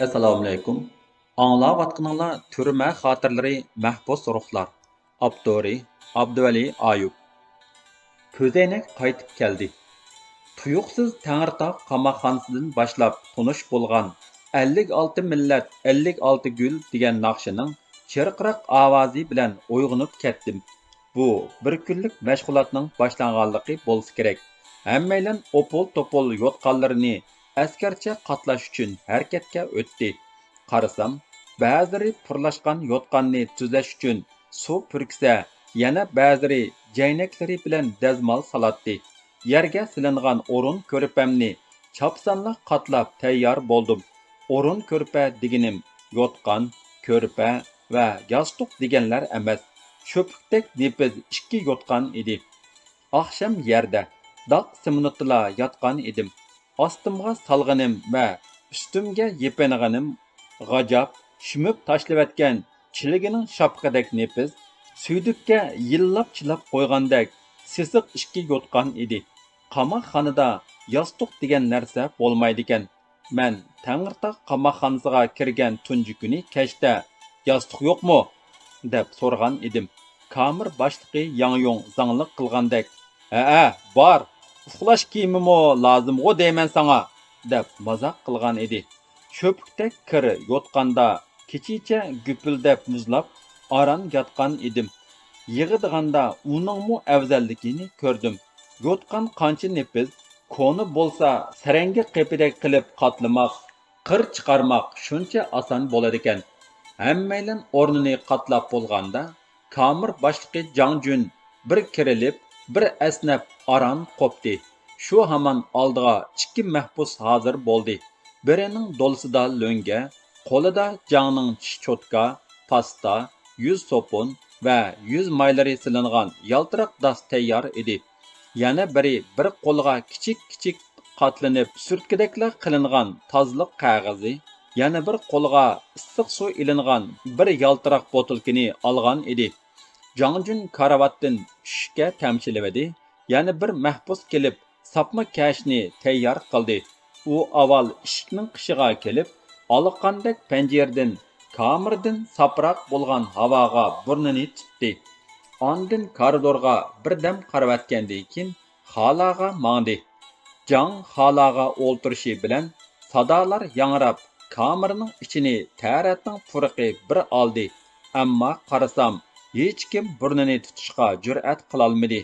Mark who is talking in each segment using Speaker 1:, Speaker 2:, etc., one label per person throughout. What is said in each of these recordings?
Speaker 1: Assalomu alaykum. Anglayotganinglar Türmə xatirləri Məhbus ruhlar. Abduri Abduvali Ayub. Көзәйнек qaytib keldi. Tuyuqsiz Tәңіртақ qamoqxonasidan boshlab tunish bo'lgan 56 millat 56 gül degan naqshining chirqiroq ovozi bilan uyg'onib ketdim. Bu bir kunlik mashg'ulotning boshlanganligi bo'lsa kerak. Hammaylar opol-topol yotqanlarini askarcha qatlash uchun harakatga o'tdi. Qarasam, ba'zilari purlashgan yotqanni tuzlash uchun suv purksa, yana ba'zilari jaynaklari bilan dazmol salatdi. Yerga silingan o'rin ko'rpamni chapsanla qatlab tayyor bo'ldim. O'rin ko'rpa deganim yotqan, ko'rpa va yostiq deganlar emas. Cho'pikdek nepiz ikki yotqan edi. Akşam yerda daq siminotla yotgan edim. Ostimga salg'inim va ustimga yepanaganim g'ajab shumib tashlavatgan chiligining shapqadek nepiz, suydukka yillab chilab qo'ygandek sisiq ikki yotgan edi. Qamoqxonada yostiq degan narsa bo'lmaydi ekan. Men Tangirtaq qamoqxonasiga kirgan tunji kuni kechda yostiq yo'qmi deb so'ragan edim. Kamir boshlig'i Yangyong zangliq qilgandek, "Ha, bor. Uxlash kiyimimi lozimg'u deyman sana" deb mazoq qilgan edi. Cho'pikdek kir yotqanda kechicha gupildab muzlab aran yotgan edim. Yig'idiganda uningmi afzalligini ko'rdim. Yotqan qancha nepiz, koni bo'lsa sarangi qepidek qilib qatlamoq, qir chiqarmoq shuncha oson bo'ladi ekan. Hammaylar o'rnini qatlab bo'lganda, Kamir boshlig'i Jangjun bir kirilib, bir esnab aran qopdi. Shu hamon oldiga ikki mahbus hozir bo'ldi. Birining do'lsida lo'nga, qo'lida Jangning cho'tka, pasta, yuz sopun va yuz maylari silingan yaltiroq das tayyor edi. Yana biri bir qo'lga kichik qatlanib surtkadeklar qilingan tozliq qog'ozi, yana bir qo'lga issiq suv ilingan bir yaltiroq botilkini olgan edi. Jangjun karavatdan tushishga tamshilivedi. Yana bir mahbus kelib, sapma kashni tayyor qildi. U avval eshikning qishiga kelib, oliqqandek panjaradan, kamirdan saproq bo'lgan havoga burnini tutdi. Ondan koridorga birdam qaravatgandan keyin xolaga mangdi. Jang xolaga o'ltirishi bilan sadolar yangrab, kamirning ichini taratning purqi bir oldi. Ammo qarasam, hech kim burnini tutishga jur'at qilolmadi.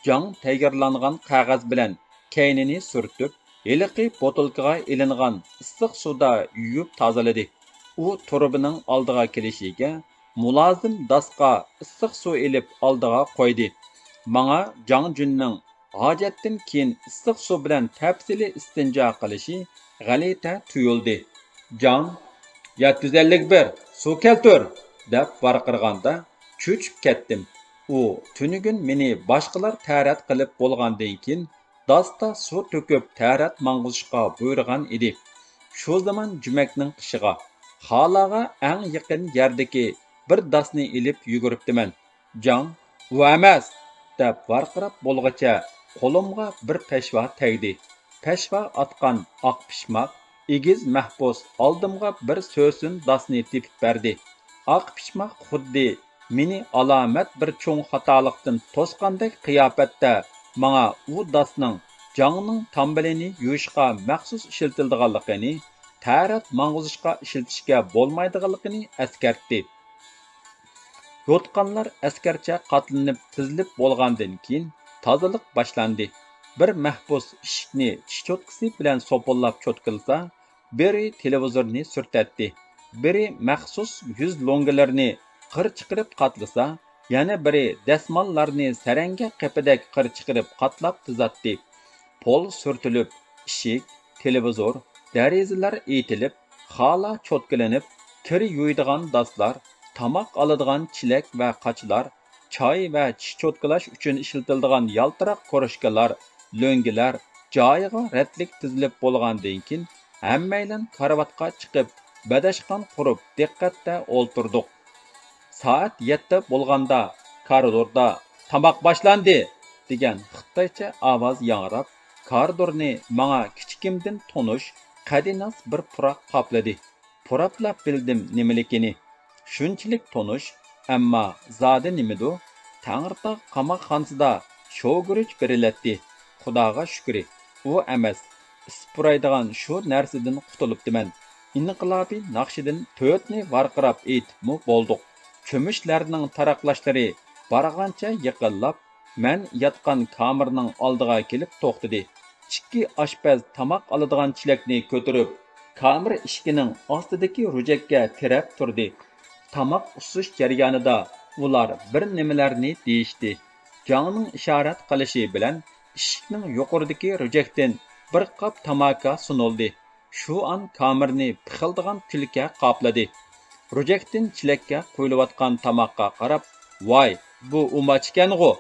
Speaker 1: Jang tayyorlangan qog'oz bilan kaynini surtib, heliqi botilkaga ilingan issiq suvda yuvib tozaladi. U turbining oldiga kelishiga mulozim dasqa issiq suv elib oldiga qo'ydi. Manga Jangjunning hojatdan keyin issiq suv bilan tafsili istinjo qilishi g'alita tuyuldi. Jang, 751 suv keltir deb varqirganda cho'chib ketdim. U tunigun meni boshqalar tarat qilib bo'lgandan keyin dasta suv to'kib tarat mang'izishga buyurgan edi. Shu zaman jumakning qishiga, xolaga eng yaqin yerdagi bir dasni ilib yuguribdiman. Jang, "U emas" deb varqirab bo'lgacha qo'limga bir peshva tegdi. Peshva atgan oq pishmoq, egiz mahbus oldimga bir so'sin dasni tepib berdi. Oq pishmoq xuddi meni alomat bir cho'ng xatolikdan to'sqandek qiyofatda manga u dasning Jangning tambalini yuvishga maxsus ishlatilganligini, tarat mang'izishga ishlatishga bo'lmaydiganligini eskartdi. Yotqanlar askarcha qatlanib tizilib bo'lgandan keyin tozalik boshlandi. Bir mahbus eshikni tish cho'tkisi bilan so'pollab cho'tkilsa, biri televizorni surtatdi. Biri maxsus yuz lo'ngalarini qir chiqarib qatlasa, yana biri dasmollarni saranga qepidek qir chiqarib qatlab tizatdi. Pol surtilib, eshik, televizor, derazalar etilib, xola cho'tkilanib, kir yuydigan daslar, tamoq oladigan chilak va qochlar, choy va tish cho'tkalash uchun ishlatiladigan yaltiroq koroshkalar, lo'ngilar joyiga ratlik tizilib bo'lgandan keyin hammaylar karavatga chiqib, badashqon qurib diqqatda o'ltirdik. Soat 7 bo'lganda koridorda "Tamoq boshlandi" degan xitoycha ovoz yangrab, koridorni manga kichikimdan tonish qadinas bir puroq qopladi. Puraplab bildim nimaligini. Shunchalik tonish, ammo zodi nimadu? Tangirtog qamoqxonasida sho'g'irich beriladi. Xudoga shukri, u emas. Ispuraydigan shu narsadan qutulibdiman. İnqilobiy naqshidan 4 ni varqirab etibmi bo'ldik. Cho'mishlarning taraqlashlari bargancha yiqillab, men yotgan kamerning oldiga kelib to'xtadi. Ikki oshpaz tamoq oladigan chilakni ko'tarib, kamer eshiginin ostidagi rujakka tirab turdi. Tamoq usish jarayonida ular bir nimalarni deyishdi. Jangning ishorat qilishi bilan eshikning yuqoridagi rujakdan bir qop tamaka sunuldi. Shu an kamerni pixildigan kulka qopladi. Rujakdan chilakka qo'yilayotgan tamoqqa qarab, "Voy, bu umoch ekan-g'u",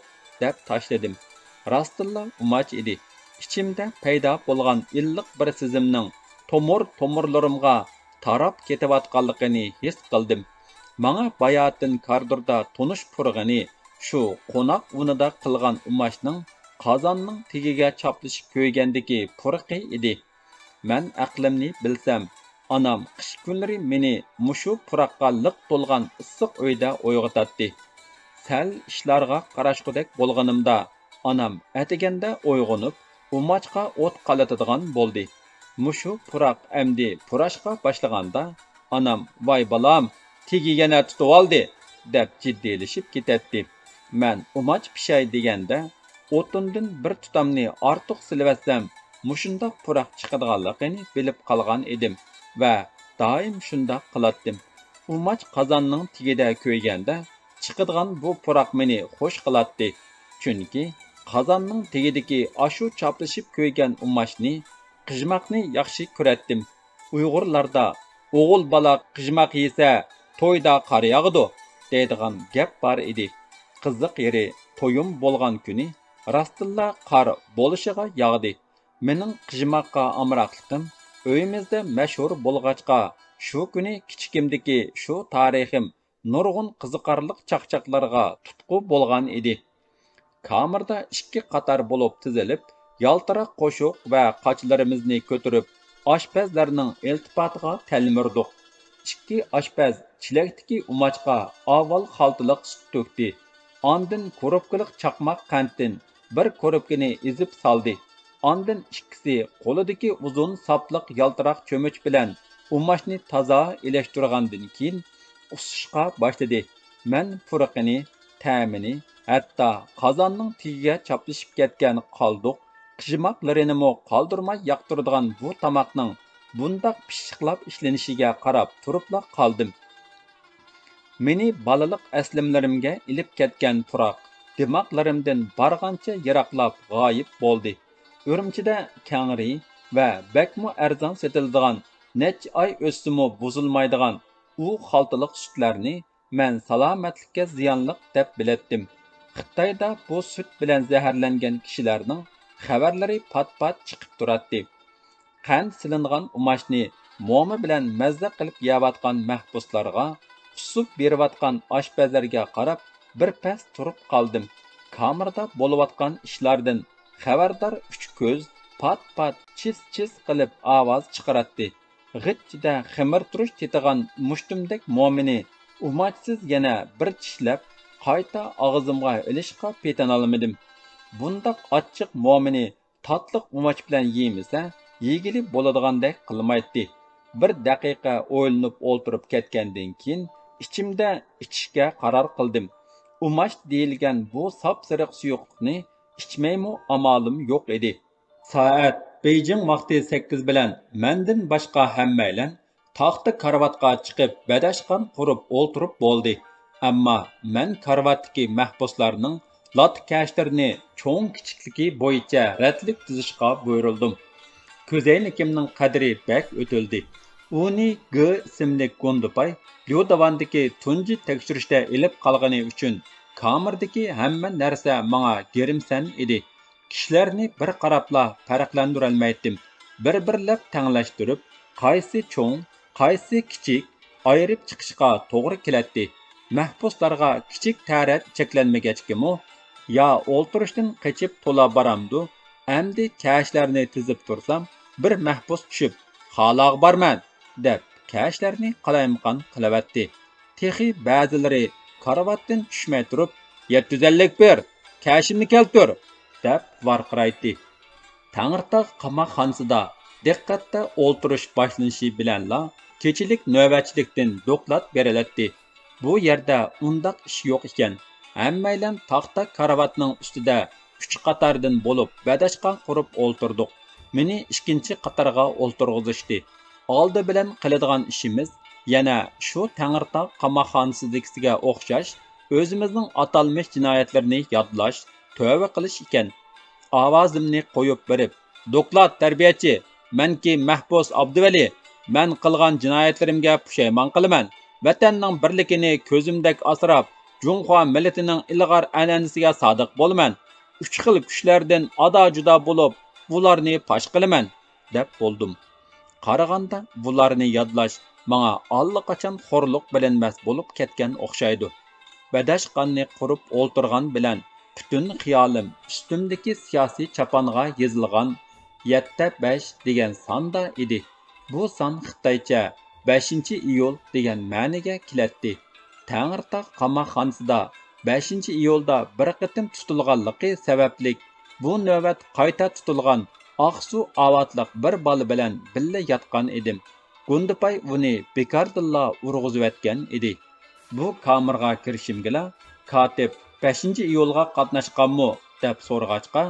Speaker 1: deb tashladim. Rostilla umoch edi. İçimde paydo bo'lgan illiq bir sezimning tomurlarimga tarab ketayotganligini his qildim. Manga bayotin koridorda tonish purg'ini shu qo'noq unida qilgan umochning qozonning tegiga choplashib ko'ygandagi purqi edi. Men aqlimni bilsam, anam qish kunlari meni mushu puraqqa liq to'lgan issiq uyda uyg'otadi. Sal ishlarga qarashqudek bo'lganimda anam atiganda uyg'onib umochqa o't qalatadigan bo'ldi. Mushu puraq amdi purashqa boshlaganda anam "Voy balam, tegi yana tutib oldi" deb jiddiylashib ketadi. Men umoch pishay deganda o'tindan bir tutamni ortiq silvatsam, mushundoq puraq chiqadiganligini bilib qolgan edim va doim shundoq qilatdim. Umoch qozonning tigida ko'yganda chiqadigan bu puraq meni xush qiladi. Chunki qozonning tegidagi ashu choplashib ko'ygan umochni, qijmoqni yaxshi ko'ratdim. Uyg'urlarda o'g'il bola qijmoq yesa to'yda qor yog'di deydigan gap bor edi. Qiziq yeri, to'yim bo'lgan kuni rostilla qor bo'lishiga yog'di. Mening qijmoqqa amroqliqim uyimizda mashhur bo'lg'achqa, shu kuni kichikimdagi shu tarixim nurg'un qiziqarli chaqchaqlarga tutqu bo'lgan edi. Kamerda ikki qator bo'lib tizilib, yaltiroq qo'shiq va qochlarimizni ko'tarib, oshpazlarning iltifotiga talmirdik. Ikki oshpaz chilakdagi umochqa avval xaltiliq sut to'kdi. Ondan korobkalik chaqmoq qanddan bir korobkani ezib soldi. Ondan ikkisi qo'lidagi uzun sapliq yaltiroq cho'mich bilan umochni toza ilashtirgandan keyin usishqa boshladi. Men purqini, ta'mini, hatto qozonning tagiga choplashib ketgan qoldiq qijmoqlarini qoldirmay yoqtiradigan bu tomoqning bundoq pishiqlab ishlanishiga qarab turibla qoldim. Meni balaliq aslimlarimga ilib ketgan puraq dimoqlarimdan bargancha yiroqlab g'oyib bo'ldi. Urumchida kangri va bakmu arzon sotiladigan, necha oy o'ssimu buzilmaydigan u xaltaliq sutlarni men salomatlikka ziyonliq deb biletdim. Xitoyda bu sut bilan zaharlangan kishilarning xabarlari pat-pat chiqib turadi. Qand silingan umochni mo'mi bilan mazza qilib yeyotgan mahbuslarga, usub berayotgan oshpazlarga qarab bir pas turib qoldim. Kamerda bo'layotgan ishlardan xabardor uch ko'z pat-pat chis-chis qilib ovoz chiqaradi. G'itchida ximir turish tetigan mushtumdek mo'mini umochsiz yana bir tishlab qayta og'zimga ilishqa petanolmadim. Bundaq ochiq mo'mini tatliq umoch bilan yemisa, yegili bo'ladigandek qilmaydi. Bir daqiqa o'ylanib o'ltirib ketgandan keyin ichimda ichishga qaror qildim. Umoch deyilgan bu sap-sariq suyuqlikni ichmaymi amolim yo'q edi. Soat Beijing vaqti 8 bilan mendan boshqa hammaylar taxta karvatga chiqib badashqan qurib o'ltirib bo'ldi. Ammo men karvatdagi mahbuslarning lat kashlarini cho'ng kichikligi bo'yicha ratlik tizishga buyurildim. Ko'zoynakimning qadri bak o'tildi. Uni G ismli Gondupay Lyudavandagi tunji tekshirishda ilib qolgani uchun kamerdagi hamma narsa menga gerimsan edi. Kishilarni bir qarabla farqlantira olmaydim. Bir-birlab tanglashtirib, qaysi cho'ng, qaysi kichik ayirib chiqishga to'g'ri keladi. Mahbuslarga kichik tarat cheklanmagachkimi, yo o'ltirishdan qochib to'la baramdu, amdi kashlarni tizib tursam, bir mahbus tushib, "Xalaq barman" deb kashlarni qalaymaqon qilavatdi. Texi ba'zilari karavotdan tushmay turib, 751 kashimni keltir deb varqiraydi. Tangirtaq qamoqxonasida diqqatda o'ltirish boshlanishi bilanla kechilik navbatchilikdan doklad beriladi. Bu yerda undaq ish yo'q ekan. Hammaylan taxta karavotning ustida 3 qatordan bo'lib badashqon qurib o'ltirdik. Meni ikkinchi qatorga o'ltirg'izishdi. Oldi bilan qiladigan ishimiz yana shu Tangirtaq qamoqxonasidagisiga o'xshash o'zimizning atalmish jinoyatlarni yodlash, tövbe qilish ekan. Ovozimni qo'yib berib, "Doklad tarbiyachi, menki mahbus Abduvali, men qilgan jinoyatlarimga pushaymon qilaman. Vatanning birligini ko'zimdek asrab, Junxo millatining ilg'or an'anasiga sodiq bo'laman. 3 xil kuchlardan ado-judo bo'lib, bularni fosh qilaman" deb bo'ldim. Qaraganda bularni yodlash menga allaqachon xo'rliq bilinmas bo'lib ketgan o'xshaydi. Badashqonni qurib o'ltirgan bilan butun xiyolim ustimdagi siyosiy chaponga yozilgan 75 degan sonda edi. Bu son xitoycha 5-iyul degan ma'noga keladi. Tangirtaq qamoqxonasida 5-iyulda bir qitim tutilganligi sababli bu navbat qayta tutilgan Aqsu avatliq bir bola bilan billa yotgan edim. Gundipay uni bekardilla urg'izayotgan edi. Bu kamerga kirishimgila katib 5-iyulga qatnashganmi deb so'rag'achqa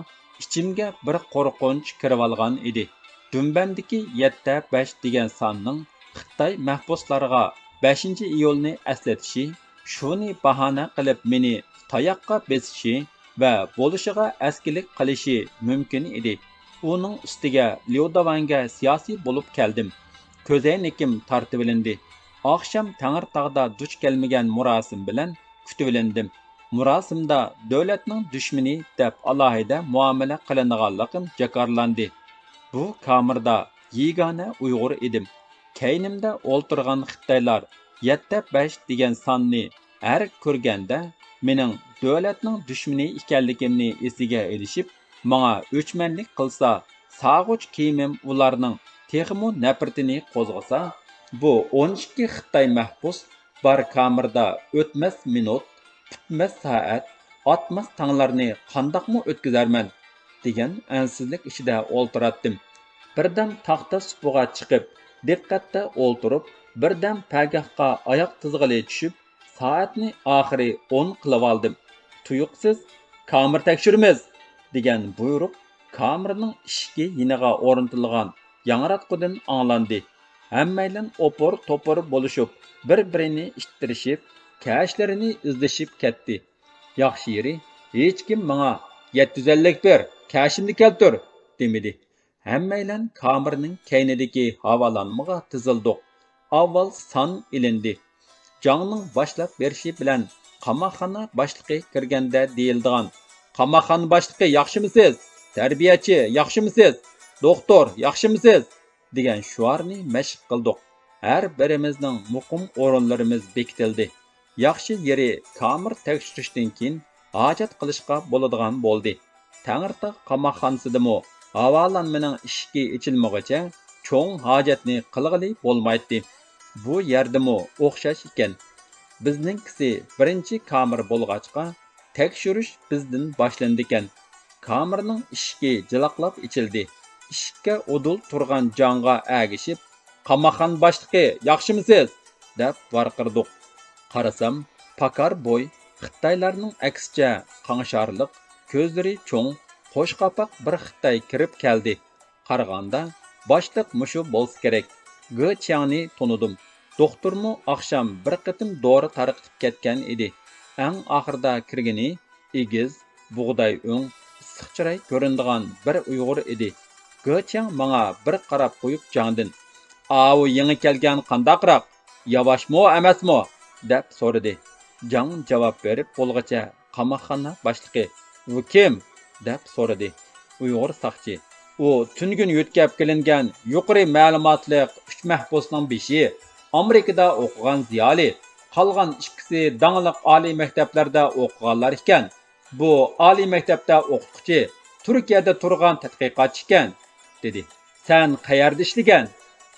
Speaker 1: ichimga bir qo'rqinch kirib olgan edi. Dumbamdagi 75 degan sonning Xitoy mahbuslarga 5-iyulni eslatishi, shuni bahona qilib meni tayoqqa besishi va bo'lishiga askilik qilishi mumkin edi. Uning ustiga Liodavanga siyosiy bo'lib keldim. Ko'zaynikim tortib olindi. Akşam Tangirtaqda duch kelmagan murosim bilan kutib olindim. Murosimda davlatning dushmani deb alohida muomala qilinganligim jakarlandi. Bu kamerda yegona Uyg'ur edim. Keynimda o'ltirgan Xitoylar 75 degan sonni har ko'rganda mening davlatning dushmani ekanligimni esiga elishib, menga o'chmanlik qilsa, sog'uch kiyimim ularning texmo nafratini qo'zg'asa, bu 12 Xitoy mahbus bar kamerda o'tmas minut, tutmas soat, atmas tanglarni qandoqmi o'tkazarman degan ansizlik ichida o'ltiratdim. Birdan taxta supuga chiqib, diqqatda o'ltirib, birdan pagahga oyoq tizg'ili tushib, soatni oxiri 10 qilib oldim. Tuyuqsiz kamer tekshirimiz degan buyruq kamerning ishki yiniga o'rnatilgan yangiratqudan anglandi. Hammaylan opor-topor bo'lishib, bir-birini ishtirishib, kashlarini izlashib ketdi. Yaxshi yeri, hech kim menga 751 kashimni keltir demedi. Hammaylan kamerning keynidagi havolanmaga tizildik. Avval son ilindi. Jangning boshlab berishi bilan qamoqxona boshlig'i kirganda deyildigan: "Qamoqxona boshlig'i yaxshimisiz? Tarbiyachi yaxshimisiz? Doktor yaxshimisiz?" degan shuarni mashq qildik. Har birimizning muqim o'rinlarimiz bekitildi. Yaxshi yeri kamer tekshirishdan keyin hojat qilishga bo'ladigan bo'ldi. Tangirtaq qamoqxonasidami havolanmaning ishki ichilmog'icha cho'ng hojatni qilg'ili bo'lmaydi. Bu yerdami o'xshash ekan. Bizninkisi birinchi kamer bo'lg'achqa tekshirish bizdan boshlandi ekan. Kamerning ishki jiloqlab ichildi. Ishikka o'dul turgan jonga agishib, "Qamoqxona boshlig'i yaxshimisiz?" deb varqirdik. Qarasam, pakar bo'y Xitoylarning aksicha qanşarliq, ko'zlari cho'ng, qo'sh qapoq bir Xitoy kirib keldi. Qaraganda boshliq mushu bo'lsa kerak. Ge Chiangni tonidim. Doktormu akşam bir qitim dori tarqitib ketgan edi. Eng oxirida kirgini egiz, bug'doy o'ng, issiq chiroy ko'rindigan bir Uyg'ur edi. Ge Chiang menga bir qarab qo'yib jangdin: "Avu yangi kelgan qandaqroq? Yavaşmi emasmi?" deb so'radi. Jang javob berib bo'lgacha qamoqxona boshlig'i: "U kim?" deb so'radi. Uyg'ur saqchi: "U tungun yo'tkab kelingan yuqori ma'lumotli 3 mahbusning beshi. Amerikada o'qigan ziyoli. Qolgan ikkisi dangliq oliy maktablarda o'qiganlar ekan. Bu oliy maktabda o'qituvchi, Turkiyada turgan tadqiqotchi ekan" dedi. "Sen qayerda ishlagan?"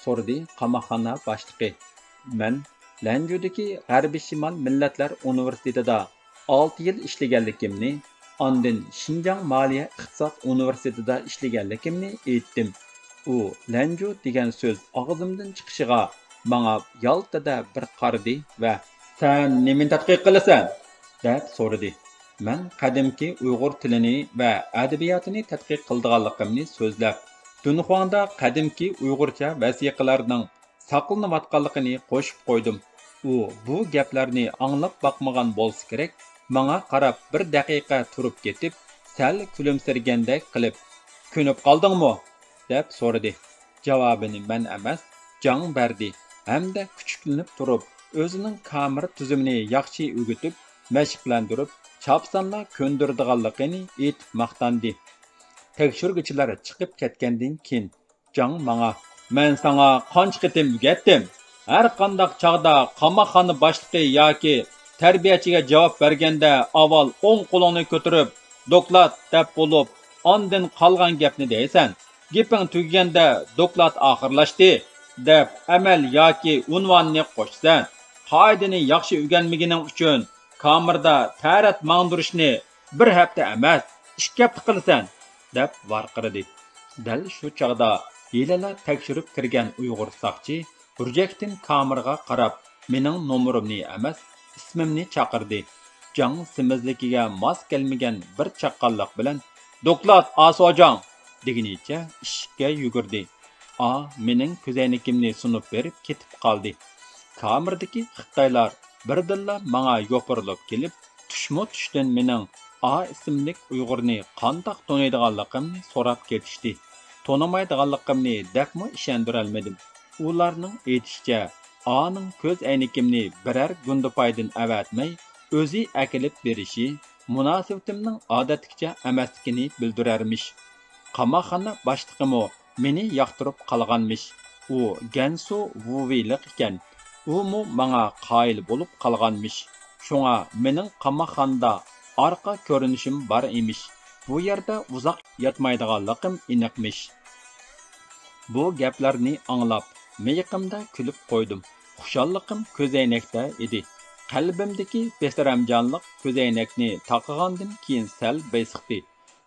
Speaker 1: so'radi qamoqxona boshlig'i. Men Lanjudagi G'arbiy Shimol Millatlar Universitetida 6 yil ishlaganligimni, ondan Xinjiang Moliya iqtisod universitetida ishlaganligimni aytdim. U Lanju degan so'z og'zimdan chiqishiga menga yaltada bir qaradi va "Sen nimani tadqiq qilasan?" deb so'radi. Men qadimki Uyg'ur tilini va adabiyotini tadqiq qilganligimni so'zlab, Dunhuangda qadimki Uyg'urcha vasiqalarning saqlanayotganligini qo'shib qo'ydim. U bu gaplarni anglab boqmagan bo'lsa kerak, menga qarab bir daqiqa turib ketib, sal kulimsirgandek qilib, "Ko'nib qoldingmi?" deb so'radi. Javobini men emas, Jang berdi hamda kuchuklanib turib, o'zining kamera tuzumini yaxshi o'gitib, mashqlantirib, chapsanla ko'ndirdiganligini aytib maqtandi. Tekshiruvchilar chiqib ketgandan keyin Jang menga "Men sana qancha qitim o'rgatdim? Har qanday chog'da qamoqxona boshlig'i yoki tarbiyachiga javob berganda avval o'ng qo'lingni ko'tarib, doklad deb bo'lib, ondan qolgan gapni deysan. Gaping tugaganda doklad oxirlashdi deb amal yoki unvonni qo'shsan. Qoidani yaxshi o'rganmagining uchun kamerada tarat mangdirishni bir hafta emas, 2 hafta qilasan" deb varqiradi. Dal shu chog'da yelala tekshirib kirgan Uyg'ur saqchi burjakdan kameraga qarab, mening nomerimni emas, ismimni chaqirdi. Jang simizligiga mos kelmagan bir chaqqonlik bilan "Doklad Asojang" deginicha ishga yugurdi. Mening ko'zoynakimni sunib berib ketib qoldi. Kameradagi Xitoylar birdilla menga yopirilib kelib, tushdan mening ismlik Uyg'urni qandoq taniydiganligimni so'rab ketishdi. Tonimaydiganligimni debmi ishondira olmadim. Ularning aytishicha, ning ko'z aynakimni biror gundupaydin avatmay, o'zi akilib berishi munosabatimning odatgacha emasligini bildirarmish. Qamoqxona boshlig'imi meni yoqtirib qolganmish. U Gansu Wuvilik ekan. Umu menga qoyil bo'lib qolganmish. Shunga mening qamoqxonada orqa ko'rinishim bor emish. Bu yerda uzoq yotmaydiganligim aniqmish. Bu gaplarni anglab, miyiqimda kulib qo'ydim. Xushalliqim ko'zoynakda edi. Qalbimdagi besaramjonlik ko'zoynakni taqagandan keyin sal besiqdi.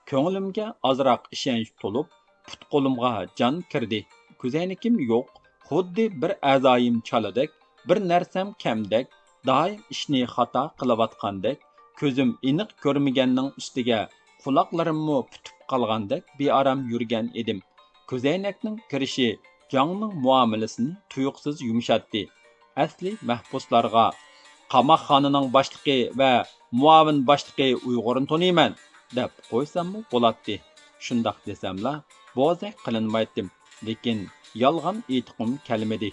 Speaker 1: Ko'nglimga ozroq ishonch to'lib, put-qo'limga jon kirdi. Ko'zoynakim yo'q, xuddi bir a'zoyim chaladek, bir narsam kamdek, doim ishni xato qilayotgandek, ko'zim aniq ko'rmaganning ustiga quloqlarimmo putib qolgandek bearam yurgan edim. Ko'zoynakning kirishi Jangning muomalasini tuyuqsiz yumshatdi. Asli mahbuslarga qamoqxonaning boshlig'i va muavin boshlig'i Uyg'urni taniyman deb qo'ysammi bo'ladi. Shundoq desamla, bo'zak qilinmaydim, lekin yolg'on aytqim kelmadi.